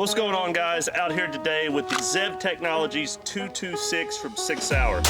What's going on, guys? Out here today with the Zev Technologies 226 from 6 Hour.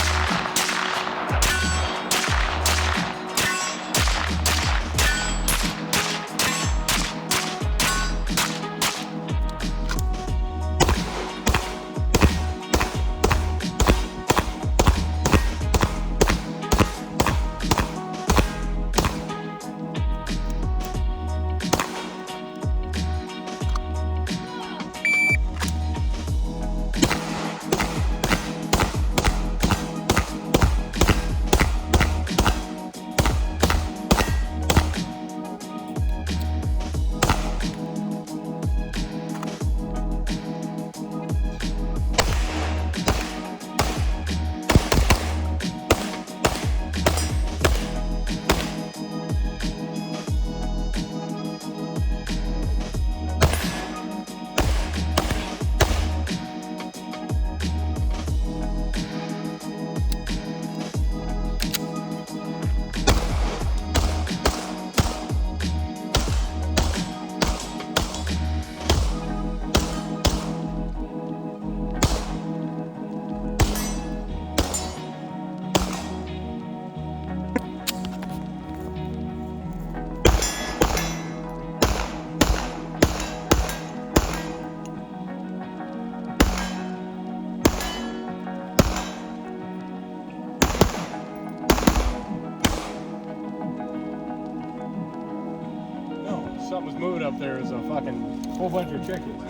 Something was moving up there. There's a fucking whole bunch of chickens.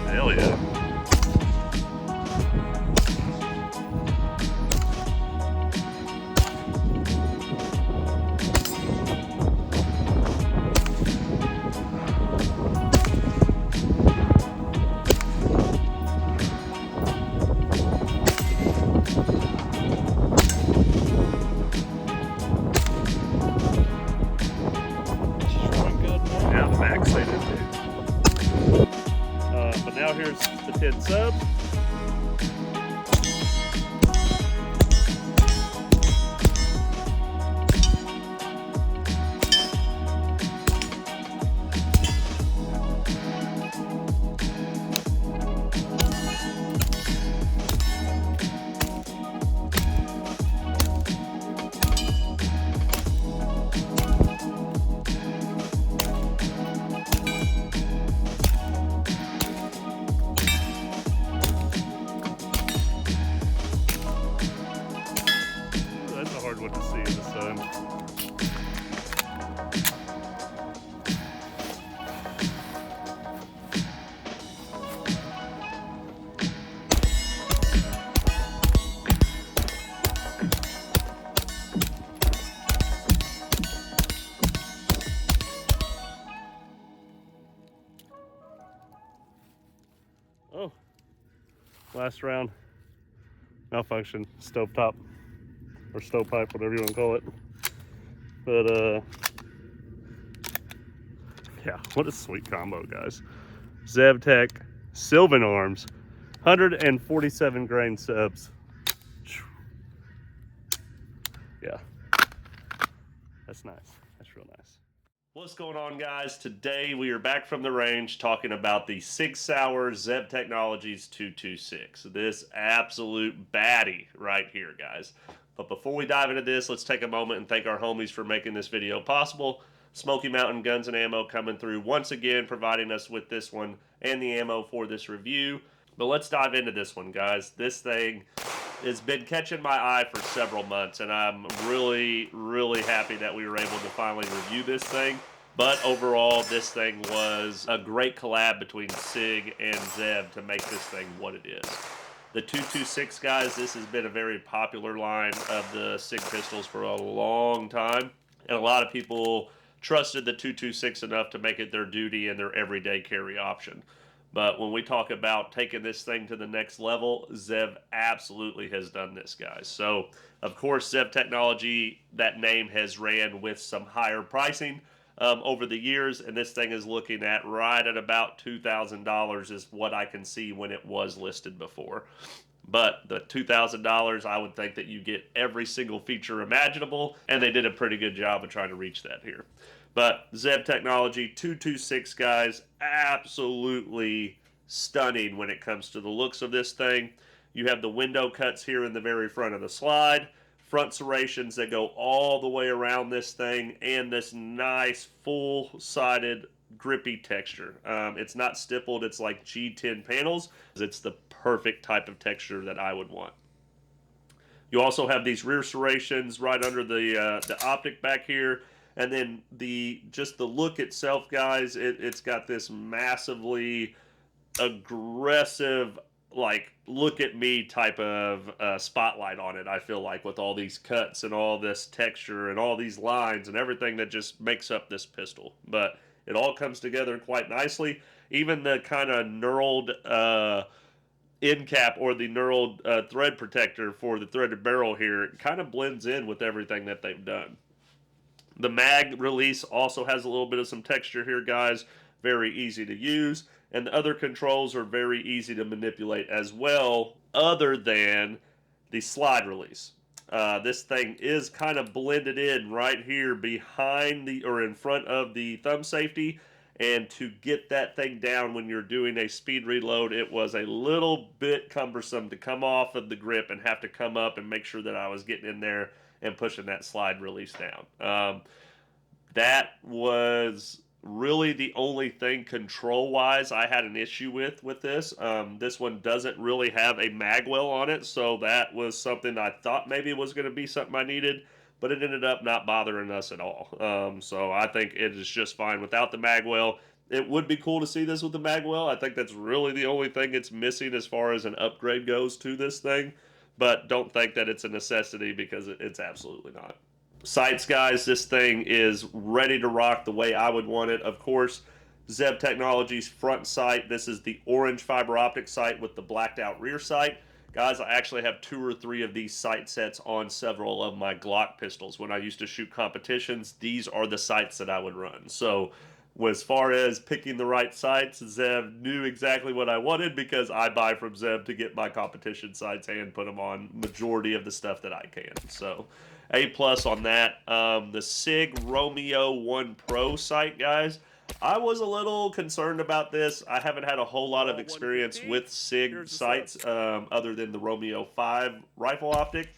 Hell yeah. But now here's the 10 subs. That's a hard one to see in the sun. Oh, last round malfunction, stovetop. Or stovepipe, whatever you want to call it. But yeah, what a sweet combo, guys. Zev Tech, Sylvan arms, 147 grain subs. Yeah, that's nice. That's real nice. What's going on, guys? Today we are back from the range talking about the 6 Hour Zev Technologies 226. This absolute baddie right here, guys. But before we dive into this, let's take a moment and thank our homies for making this video possible. Smoky Mountain Guns and Ammo coming through once again, providing us with this one and the ammo for this review. But let's dive into this one, guys. This thing has been catching my eye for several months, and I'm really, really happy that we were able to finally review this thing. But overall, this thing was a great collab between SIG and Zev to make this thing what it is. The 226, guys, this has been a very popular line of the SIG pistols for a long time. And a lot of people trusted the 226 enough to make it their duty and their everyday carry option. But when we talk about taking this thing to the next level, Zev absolutely has done this, guys. So, of course, Zev Technology, that name has ran with some higher pricing over the years, and this thing is looking at right at about $2,000 is what I can see when it was listed before. But the $2,000, I would think that you get every single feature imaginable, and they did a pretty good job of trying to reach that here. But Zev Technology 226, guys, absolutely stunning when it comes to the looks of this thing. You have the window cuts here in the very front of the slide, front serrations that go all the way around this thing, and this nice full-sided grippy texture. It's not stippled, it's like G10 panels. It's the perfect type of texture that I would want. You also have these rear serrations right under the optic back here, and then just the look itself, guys. It's got this massively aggressive, like, look at me type of spotlight on it. I feel like, with all these cuts and all this texture and all these lines and everything that just makes up this pistol. But it all comes together quite nicely. Even the kind of knurled end cap, or the knurled thread protector for the threaded barrel here, kind of blends in with everything that they've done. The mag release also has a little bit of some texture here, guys. Very easy to use. And the other controls are very easy to manipulate as well, other than the slide release. This thing is kind of blended in right here behind or in front of the thumb safety. And to get that thing down when you're doing a speed reload, it was a little bit cumbersome to come off of the grip and have to come up and make sure that I was getting in there and pushing that slide release down. That was really the only thing control-wise I had an issue with this. This one doesn't really have a magwell on it, so that was something I thought maybe was going to be something I needed, but it ended up not bothering us at all. So I think it is just fine without the magwell. It would be cool to see this with the magwell. I think that's really the only thing it's missing as far as an upgrade goes to this thing, but don't think that it's a necessity, because it's absolutely not. Sights, guys, this thing is ready to rock the way I would want it. Of course, Zev Technologies front sight. This is the orange fiber optic sight with the blacked out rear sight. Guys, I actually have 2 or 3 of these sight sets on several of my Glock pistols. When I used to shoot competitions, these are the sights that I would run. So as far as picking the right sights, Zev knew exactly what I wanted, because I buy from Zev to get my competition sights and put them on majority of the stuff that I can. So A+ on that. The SIG Romeo 1 Pro sight, guys. I was a little concerned about this. I haven't had a whole lot of experience with SIG sights other than the Romeo 5 rifle optic,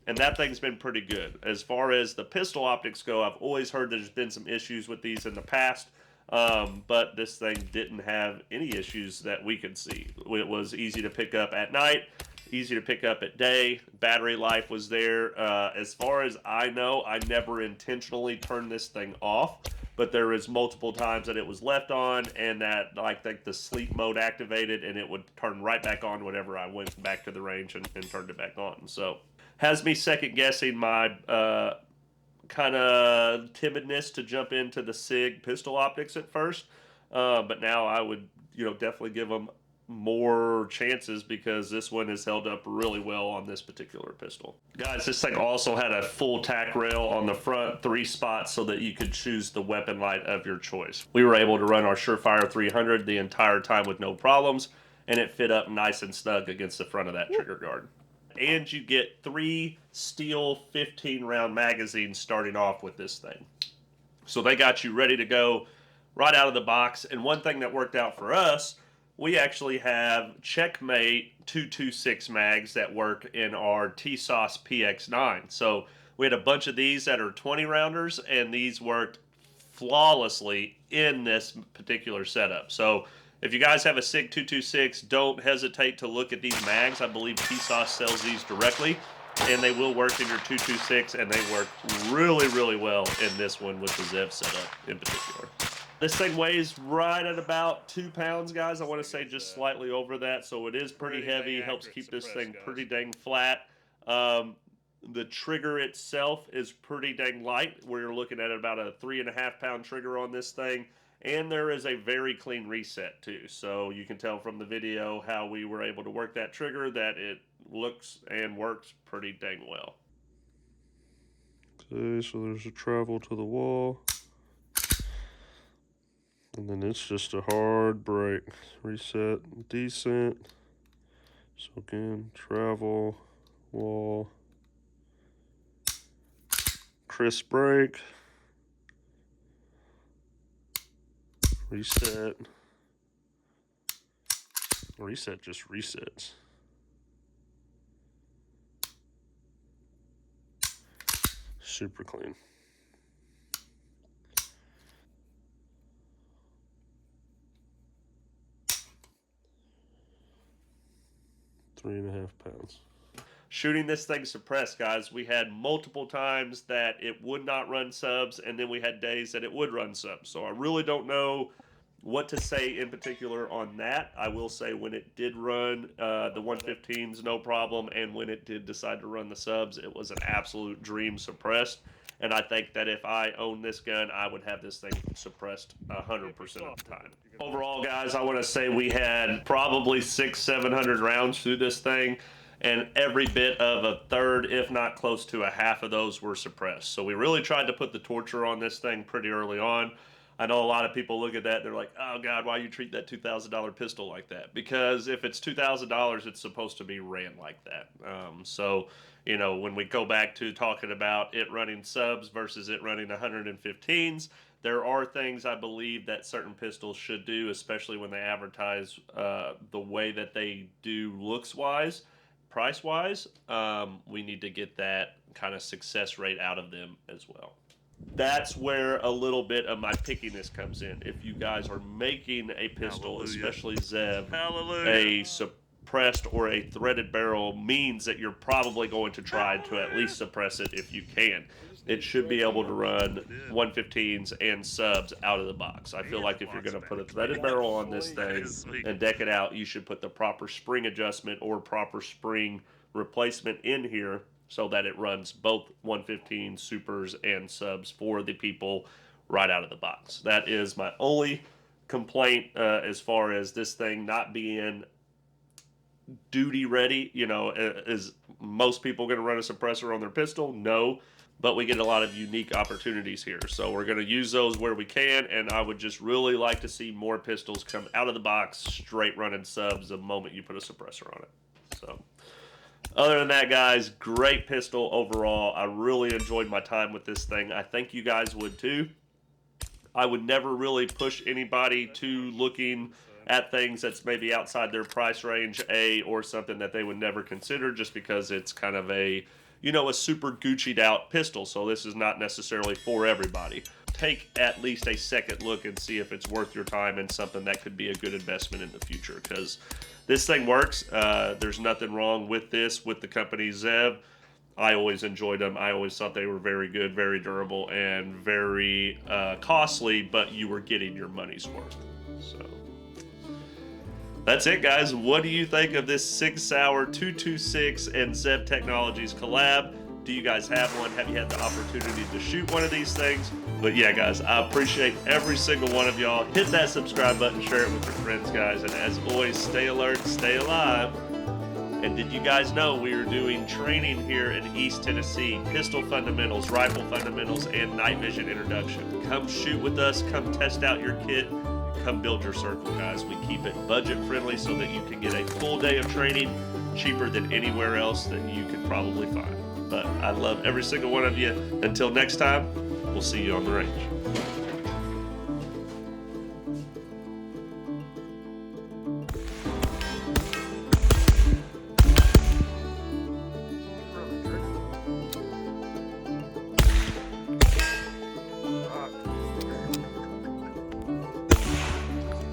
and that thing's been pretty good. As far as the pistol optics go, I've always heard there's been some issues with these in the past, but this thing didn't have any issues that we could see. It was easy to pick up at night, easy to pick up at day. Battery life was there. As far as I know, I never intentionally turned this thing off, but there is multiple times that it was left on, and that, like the sleep mode activated, and it would turn right back on whenever I went back to the range and turned it back on. So has me second guessing my kind of timidness to jump into the SIG pistol optics at first, but now I would definitely give them more chances, because this one has held up really well on this particular pistol. Guys, this thing also had a full tack rail on the front, 3 spots, so that you could choose the weapon light of your choice. We were able to run our Surefire 300 the entire time with no problems, and it fit up nice and snug against the front of that trigger guard. And you get 3 steel 15-round magazines starting off with this thing. So they got you ready to go right out of the box. And one thing that worked out for us, we actually have Checkmate 226 mags that work in our TSOS PX9. So we had a bunch of these that are 20 rounders, and these worked flawlessly in this particular setup. So if you guys have a SIG 226, don't hesitate to look at these mags. I believe TSOS sells these directly, and they will work in your 226, and they work really, really well in this one with the Zev setup in particular. This thing weighs right at about 2 pounds, guys. I want to say just slightly over that, so it is pretty heavy. Helps keep this thing pretty dang flat. The trigger itself is pretty dang light. We're looking at about a 3.5 pound trigger on this thing. And there is a very clean reset too. So you can tell from the video how we were able to work that trigger that it looks and works pretty dang well. Okay, so there's a travel to the wall. And then it's just a hard break. Reset, decent. Soak in, travel, wall, crisp break, reset. Reset just resets. Super clean. £3.5. Shooting this thing suppressed, guys, we had multiple times that it would not run subs, and then we had days that it would run subs. So I really don't know what to say in particular on that. I will say when it did run the 115s, no problem, and when it did decide to run the subs, it was an absolute dream suppressed. And I think that if I owned this gun, I would have this thing suppressed 100% of the time. Overall, guys, I want to say we had probably 600-700 rounds through this thing, and every bit of a third, if not close to a half of those, were suppressed. So we really tried to put the torture on this thing pretty early on. I know a lot of people look at that, they're like, oh God, why you treat that $2,000 pistol like that? Because if it's $2,000, it's supposed to be ran like that. So, you know, when we go back to talking about it running subs versus it running 115s, there are things I believe that certain pistols should do, especially when they advertise the way that they do looks-wise, price-wise. We need to get that kind of success rate out of them as well. That's where a little bit of my pickiness comes in. If you guys are making a pistol, especially Zev, a suppressed or a threaded barrel means that you're probably going to try to at least suppress it if you can. It should be able to run 115s and subs out of the box. I feel like if you're going to put a threaded barrel on this thing and deck it out, you should put the proper spring adjustment or proper spring replacement in here so that it runs both 115 supers and subs for the people right out of the box. That is my only complaint as far as this thing not being duty ready. You know, is most people going to run a suppressor on their pistol? No, but we get a lot of unique opportunities here. So we're going to use those where we can, and I would just really like to see more pistols come out of the box straight running subs the moment you put a suppressor on it. So other than that, guys, great pistol overall. I really enjoyed my time with this thing. I think you guys would too. I would never really push anybody to looking at things that's maybe outside their price range, or something that they would never consider, just because it's kind of a, you know, a super Gucci'd out pistol. So this is not necessarily for everybody. Take at least a second look and see if it's worth your time and something that could be a good investment in the future, because this thing works. There's nothing wrong with this, with the company Zev. I always enjoyed them. I always thought they were very good, very durable, and very costly, but you were getting your money's worth. So that's it, guys. What do you think of this 6 Sauer 226 and Zev Technologies collab? Do you guys have one? Have you had the opportunity to shoot one of these things? But yeah, guys, I appreciate every single one of y'all. Hit that subscribe button, share it with your friends, guys. And as always, stay alert, stay alive. And did you guys know we are doing training here in East Tennessee? Pistol fundamentals, rifle fundamentals, and night vision introduction. Come shoot with us. Come test out your kit. Come build your circle, guys. We keep it budget friendly so that you can get a full day of training cheaper than anywhere else that you could probably find. But I love every single one of you. Until next time, we'll see you on the range.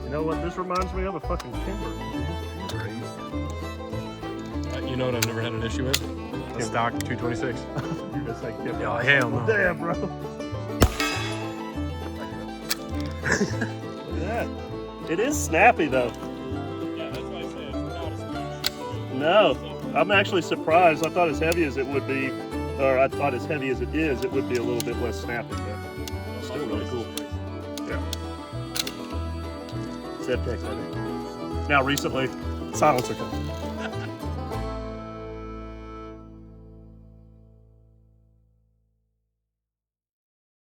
You know what this reminds me of? A fucking timber. You know what I've never had an issue with? A stock 226. You're just like, Oh, hell no. damn, bro. Look at that. It is snappy, though. Yeah, that's why I say it's not as good. No, I'm actually surprised. I thought as heavy as it would be, or I thought as heavy as it is, it would be a little bit less snappy, but still really cool. Yeah. Zev Tech, I think. Now, recently, silencer comes.